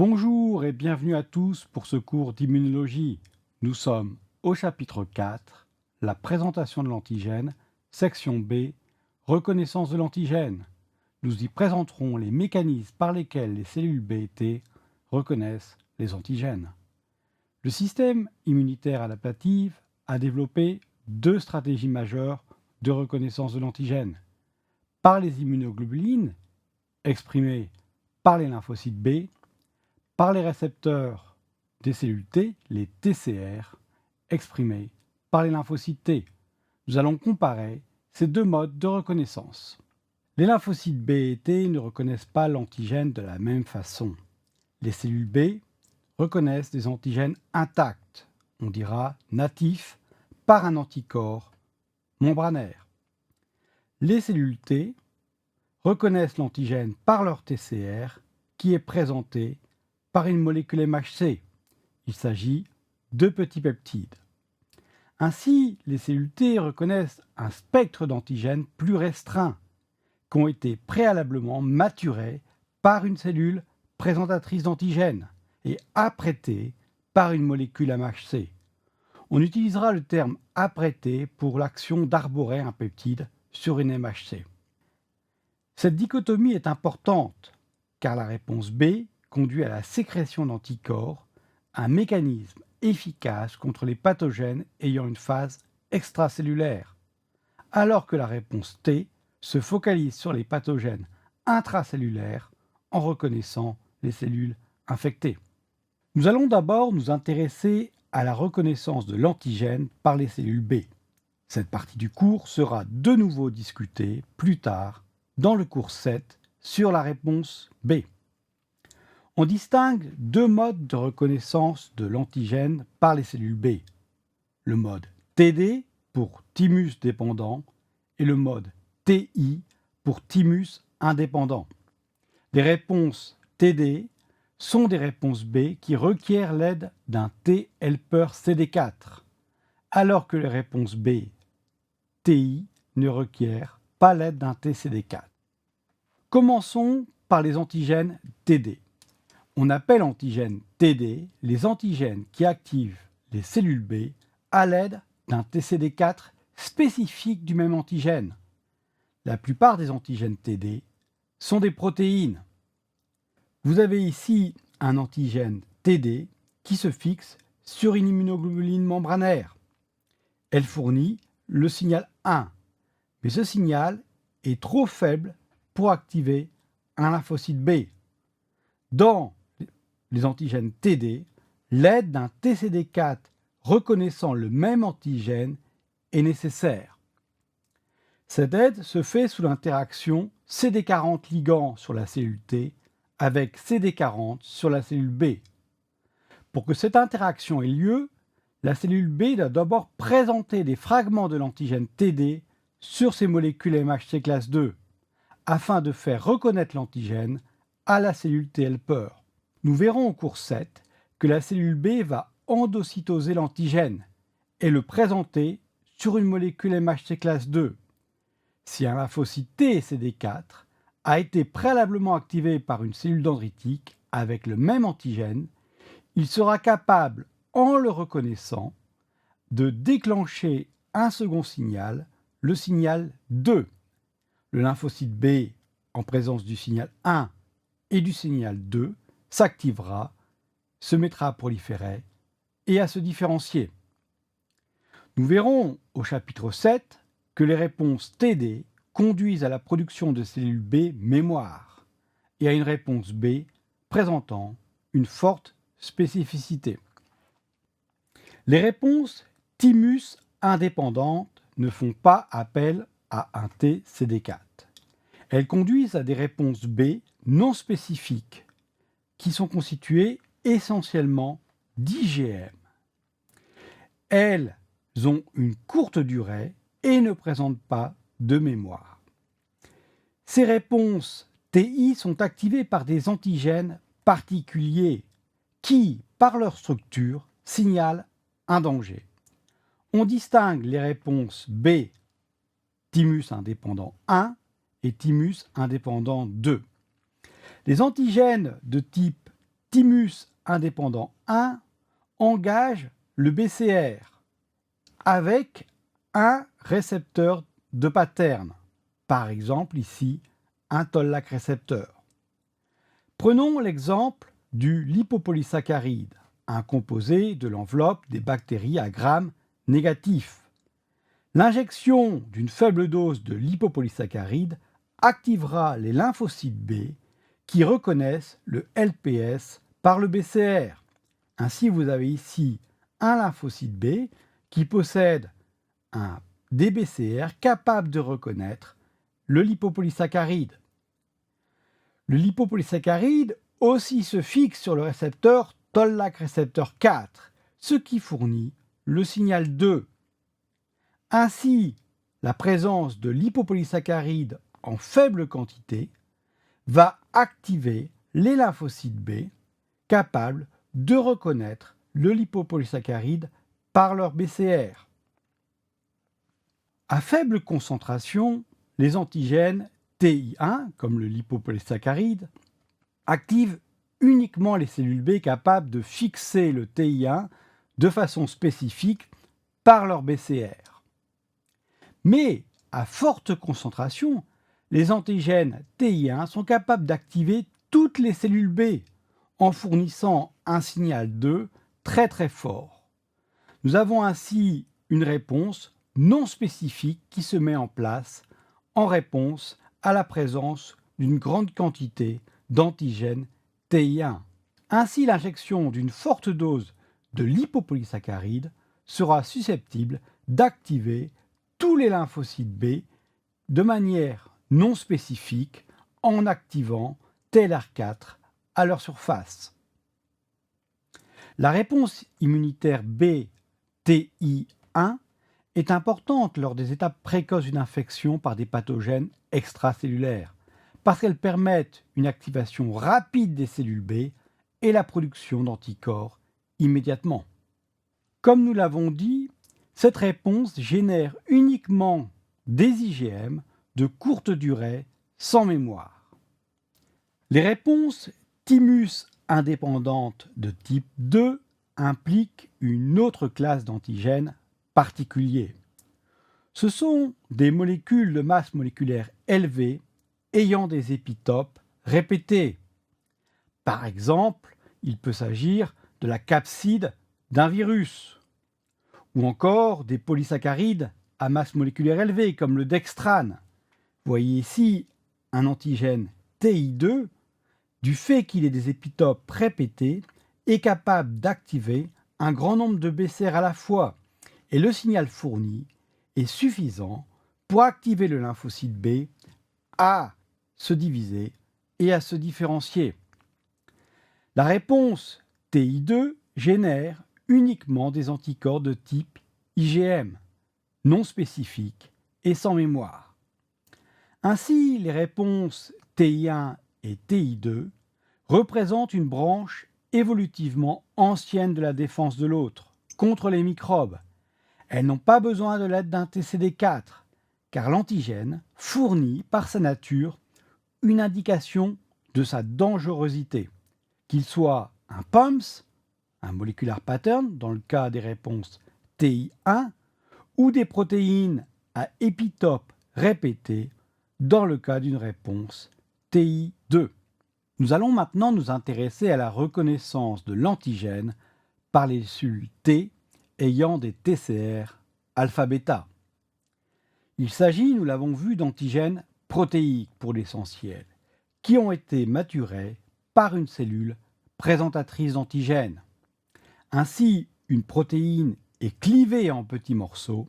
Bonjour et bienvenue à tous pour ce cours d'immunologie. Nous sommes au chapitre 4, la présentation de l'antigène, section B, reconnaissance de l'antigène. Nous y présenterons les mécanismes par lesquels les cellules B et T reconnaissent les antigènes. Le système immunitaire adaptatif a développé deux stratégies majeures de reconnaissance de l'antigène. Par les immunoglobulines, exprimées par les lymphocytes B, par les récepteurs des cellules T, les TCR, exprimés par les lymphocytes T. Nous allons comparer ces deux modes de reconnaissance. Les lymphocytes B et T ne reconnaissent pas l'antigène de la même façon. Les cellules B reconnaissent des antigènes intacts, on dira natifs, par un anticorps membranaire. Les cellules T reconnaissent l'antigène par leur TCR qui est présenté par une molécule MHC. Il s'agit de petits peptides. Ainsi, les cellules T reconnaissent un spectre d'antigènes plus restreint, qui ont été préalablement maturés par une cellule présentatrice d'antigènes et apprêtés par une molécule MHC. On utilisera le terme apprêté pour l'action d'arborer un peptide sur une MHC. Cette dichotomie est importante car la réponse B conduit à la sécrétion d'anticorps, un mécanisme efficace contre les pathogènes ayant une phase extracellulaire, alors que la réponse T se focalise sur les pathogènes intracellulaires en reconnaissant les cellules infectées. Nous allons d'abord nous intéresser à la reconnaissance de l'antigène par les cellules B. Cette partie du cours sera de nouveau discutée plus tard dans le cours 7 sur la réponse B. On distingue deux modes de reconnaissance de l'antigène par les cellules B. Le mode TD pour thymus dépendant et le mode TI pour thymus indépendant. Les réponses TD sont des réponses B qui requièrent l'aide d'un T-helper CD4, alors que les réponses B TI ne requièrent pas l'aide d'un TCD4. Commençons par les antigènes TD. On appelle antigènes TD les antigènes qui activent les cellules B à l'aide d'un TCD4 spécifique du même antigène. La plupart des antigènes TD sont des protéines. Vous avez ici un antigène TD qui se fixe sur une immunoglobuline membranaire. Elle fournit le signal 1, mais ce signal est trop faible pour activer un lymphocyte B. Dans les antigènes TD, l'aide d'un TCD4 reconnaissant le même antigène est nécessaire. Cette aide se fait sous l'interaction CD40 ligand sur la cellule T avec CD40 sur la cellule B. Pour que cette interaction ait lieu, la cellule B doit d'abord présenter des fragments de l'antigène TD sur ses molécules MHC classe 2 afin de faire reconnaître l'antigène à la cellule T-helper. Nous verrons au cours 7 que la cellule B va endocytoser l'antigène et le présenter sur une molécule MHC classe 2. Si un lymphocyte T CD4 a été préalablement activé par une cellule dendritique avec le même antigène, il sera capable, en le reconnaissant, de déclencher un second signal, le signal 2. Le lymphocyte B, en présence du signal 1 et du signal 2, s'activera, se mettra à proliférer et à se différencier. Nous verrons au chapitre 7 que les réponses TD conduisent à la production de cellules B mémoire et à une réponse B présentant une forte spécificité. Les réponses thymus indépendantes ne font pas appel à un TCD4. Elles conduisent à des réponses B non spécifiques qui sont constituées essentiellement d'IgM. Elles ont une courte durée et ne présentent pas de mémoire. Ces réponses TI sont activées par des antigènes particuliers qui, par leur structure, signalent un danger. On distingue les réponses B, thymus indépendant 1 et thymus indépendant 2. Les antigènes de type thymus indépendant 1 engage le BCR avec un récepteur de pattern, par exemple ici un toll-like récepteur. Prenons l'exemple du lipopolysaccharide, un composé de l'enveloppe des bactéries à Gram négatif. L'injection d'une faible dose de lipopolysaccharide activera les lymphocytes B qui reconnaissent le LPS par le BCR. Ainsi, vous avez ici un lymphocyte B qui possède un DBCR capable de reconnaître le lipopolysaccharide. Le lipopolysaccharide aussi se fixe sur le récepteur toll-like récepteur 4, ce qui fournit le signal 2. Ainsi, la présence de lipopolysaccharide en faible quantité va activer les lymphocytes B capables de reconnaître le lipopolysaccharide par leur BCR. À faible concentration, les antigènes TI1, comme le lipopolysaccharide, activent uniquement les cellules B capables de fixer le TI1 de façon spécifique par leur BCR. Mais à forte concentration, les antigènes TI1 sont capables d'activer toutes les cellules B en fournissant un signal 2 très très fort. Nous avons ainsi une réponse non spécifique qui se met en place en réponse à la présence d'une grande quantité d'antigènes TI1. Ainsi, l'injection d'une forte dose de lipopolysaccharide sera susceptible d'activer tous les lymphocytes B de manière non spécifique en activant TLR4 à leur surface. La réponse immunitaire B TI1 est importante lors des étapes précoces d'une infection par des pathogènes extracellulaires, parce qu'elles permettent une activation rapide des cellules B et la production d'anticorps immédiatement. Comme nous l'avons dit, cette réponse génère uniquement des IgM de courte durée sans mémoire. Les réponses thymus indépendantes de type 2 impliquent une autre classe d'antigènes particuliers. Ce sont des molécules de masse moléculaire élevée ayant des épitopes répétés. Par exemple, il peut s'agir de la capside d'un virus, ou encore des polysaccharides à masse moléculaire élevée, comme le dextrane. Vous voyez ici un antigène TI2, du fait qu'il ait des épitopes répétés, est capable d'activer un grand nombre de BCR à la fois, et le signal fourni est suffisant pour activer le lymphocyte B à se diviser et à se différencier. La réponse TI2 génère uniquement des anticorps de type IgM, non spécifiques et sans mémoire. Ainsi, les réponses TI1 et TI2 représentent une branche évolutivement ancienne de la défense de l'autre contre les microbes. Elles n'ont pas besoin de l'aide d'un TCD4, car l'antigène fournit par sa nature une indication de sa dangerosité, qu'il soit un POMS, un molecular pattern dans le cas des réponses TI1, ou des protéines à épitopes répétés dans le cas d'une réponse TI2. Nous allons maintenant nous intéresser à la reconnaissance de l'antigène par les cellules T ayant des TCR alpha-bêta. Il s'agit, nous l'avons vu, d'antigènes protéiques pour l'essentiel, qui ont été maturés par une cellule présentatrice d'antigènes. Ainsi, une protéine est clivée en petits morceaux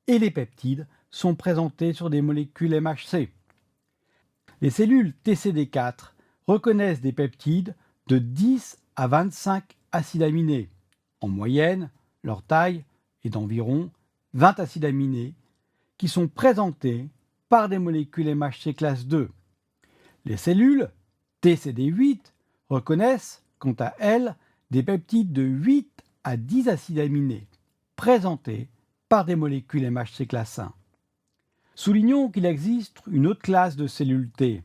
et les peptides sont présentés sur des molécules MHC. Les cellules TCD4 reconnaissent des peptides de 10 à 25 acides aminés. En moyenne, leur taille est d'environ 20 acides aminés qui sont présentés par des molécules MHC classe 2. Les cellules TCD8 reconnaissent, quant à elles, des peptides de 8 à 10 acides aminés présentés par des molécules MHC classe 1. Soulignons qu'il existe une autre classe de cellules T,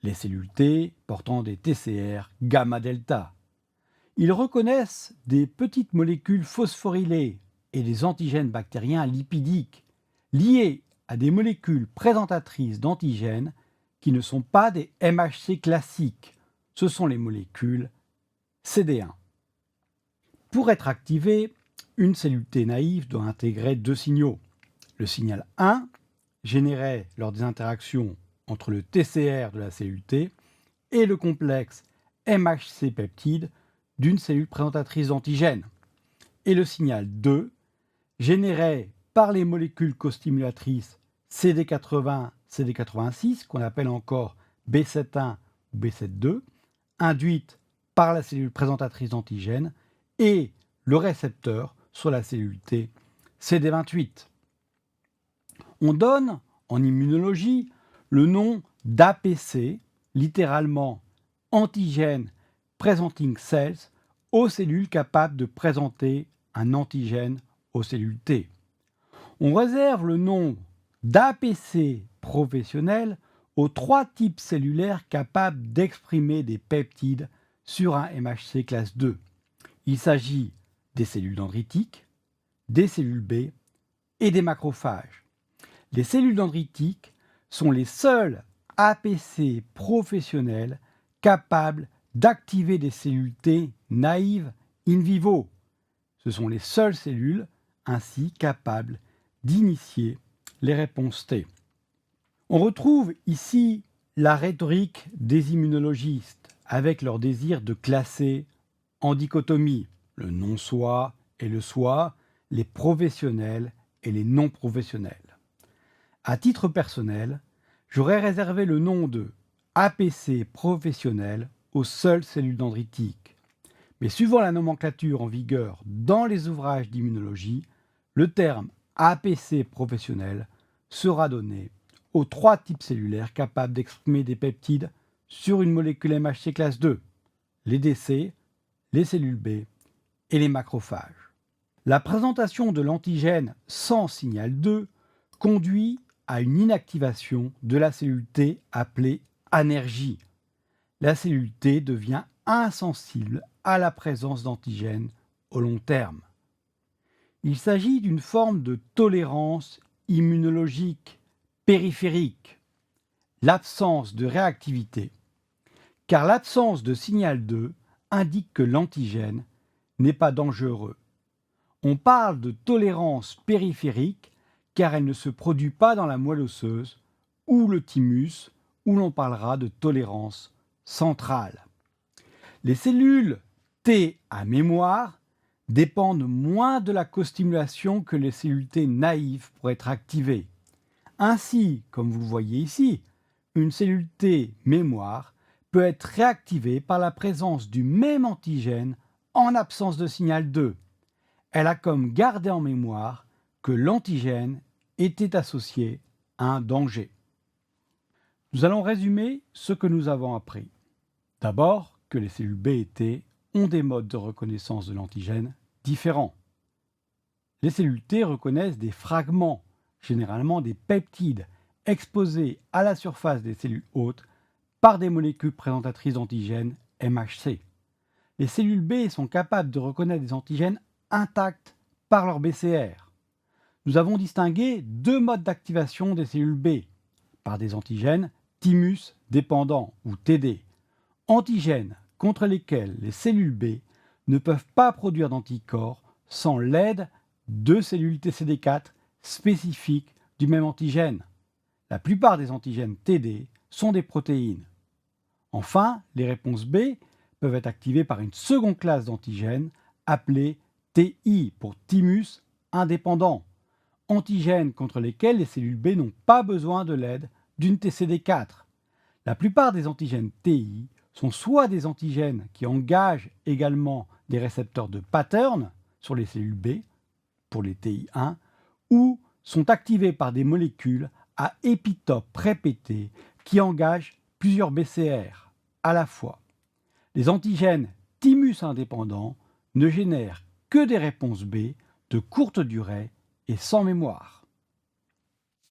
les cellules T portant des TCR gamma-delta. Ils reconnaissent des petites molécules phosphorylées et des antigènes bactériens lipidiques liés à des molécules présentatrices d'antigènes qui ne sont pas des MHC classiques. Ce sont les molécules CD1. Pour être activée, une cellule T naïve doit intégrer deux signaux. Le signal 1, généré lors des interactions entre le TCR de la cellule T et le complexe MHC peptide d'une cellule présentatrice d'antigènes. Et le signal 2, généré par les molécules costimulatrices CD80, CD86, qu'on appelle encore B71 ou B72, induites par la cellule présentatrice d'antigènes, et le récepteur sur la cellule T, CD28. On donne en immunologie le nom d'APC, littéralement Antigen Presenting Cells, aux cellules capables de présenter un antigène aux cellules T. On réserve le nom d'APC professionnel aux trois types cellulaires capables d'exprimer des peptides sur un MHC classe 2. Il s'agit des cellules dendritiques, des cellules B et des macrophages. Les cellules dendritiques sont les seuls APC professionnels capables d'activer des cellules T naïves in vivo. Ce sont les seules cellules ainsi capables d'initier les réponses T. On retrouve ici la rhétorique des immunologistes avec leur désir de classer en dichotomie le non-soi et le soi, les professionnels et les non-professionnels. À titre personnel, j'aurais réservé le nom de APC professionnel aux seules cellules dendritiques. Mais suivant la nomenclature en vigueur dans les ouvrages d'immunologie, le terme APC professionnel sera donné aux trois types cellulaires capables d'exprimer des peptides sur une molécule MHC classe 2, les DC, les cellules B et les macrophages. La présentation de l'antigène sans signal 2 conduit à une inactivation de la cellule T appelée anergie. La cellule T devient insensible à la présence d'antigènes au long terme. Il s'agit d'une forme de tolérance immunologique périphérique, l'absence de réactivité, car l'absence de signal 2 indique que l'antigène n'est pas dangereux. On parle de tolérance périphérique car elle ne se produit pas dans la moelle osseuse ou le thymus, où l'on parlera de tolérance centrale. Les cellules T à mémoire dépendent moins de la costimulation que les cellules T naïves pour être activées. Ainsi, comme vous le voyez ici, une cellule T mémoire peut être réactivée par la présence du même antigène en absence de signal 2. Elle a comme gardé en mémoire que l'antigène était associé à un danger. Nous allons résumer ce que nous avons appris. D'abord, que les cellules B et T ont des modes de reconnaissance de l'antigène différents. Les cellules T reconnaissent des fragments, généralement des peptides, exposés à la surface des cellules hôtes par des molécules présentatrices d'antigènes MHC. Les cellules B sont capables de reconnaître des antigènes intacts par leur BCR. Nous avons distingué deux modes d'activation des cellules B, par des antigènes thymus dépendants ou TD, antigènes contre lesquels les cellules B ne peuvent pas produire d'anticorps sans l'aide de cellules TCD4 spécifiques du même antigène. La plupart des antigènes TD sont des protéines. Enfin, les réponses B peuvent être activées par une seconde classe d'antigènes appelée TI pour thymus indépendant, antigènes contre lesquels les cellules B n'ont pas besoin de l'aide d'une TCD4. La plupart des antigènes TI sont soit des antigènes qui engagent également des récepteurs de pattern sur les cellules B, pour les TI1, ou sont activés par des molécules à épitopes répétés qui engagent plusieurs BCR à la fois. Les antigènes thymus indépendants ne génèrent que des réponses B de courte durée et sans mémoire.